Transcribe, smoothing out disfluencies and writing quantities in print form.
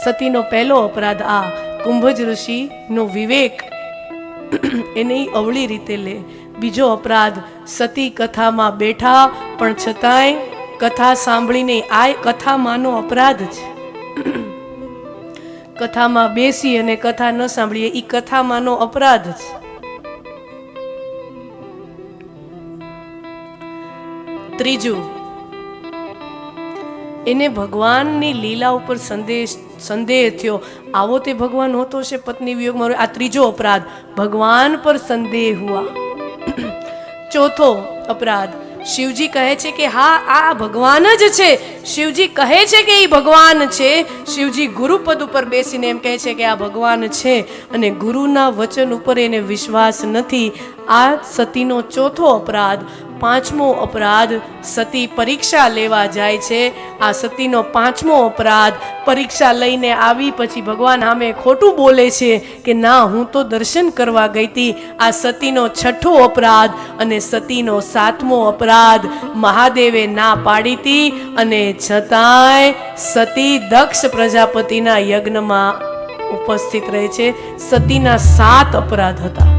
સતીનો પહેલો અપરાધ આ કુંભજ ઋષિનો વિવેક એને અવળી રીતે લે. બીજો અપરાધ, સતી કથામાં બેઠા પણ છતાંય કથા સાંભળીને, આ કથામાંનો અપરાધ છે. કથામાં બેસી અને કથા ન સાંભળીએ એ કથામાંનો અપરાધ છે. ત્રીજું, એને ભગવાનની લીલા ઉપર સંદેહ થયો. આવો તે ભગવાન હોતો છે પત્ની વિયોગમાં. આ ત્રીજો અપરાધ, ભગવાન પર સંદેહ હુઆ. ચોથો અપરાધ, શિવજી કહે છે કે હા આ ભગવાન જ છે. શિવજી કહે છે કે એ ભગવાન છે. શિવજી ગુરુપદ ઉપર બેસીને એમ કહે છે કે આ ભગવાન છે, અને ગુરુના વચન ઉપર એને વિશ્વાસ નથી. આ સતીનો ચોથો અપરાધ. પાંચમો અપરાધ, સતી પરીક્ષા લેવા જાય છે. આ સતીનો પાંચમો અપરાધ. પરીક્ષા લઈને આવી પછી ભગવાન સામે ખોટું બોલે છે કે ના, હું તો દર્શન કરવા ગઈ હતી. આ સતીનો છઠ્ઠો અપરાધ. અને સતીનો સાતમો અપરાધ, મહાદેવે ના પાડી હતી અને છતાંય સતી દક્ષ પ્રજાપતિના યજ્ઞમાં ઉપસ્થિત રહે છે. સતીના 7 અપરાધ હતા.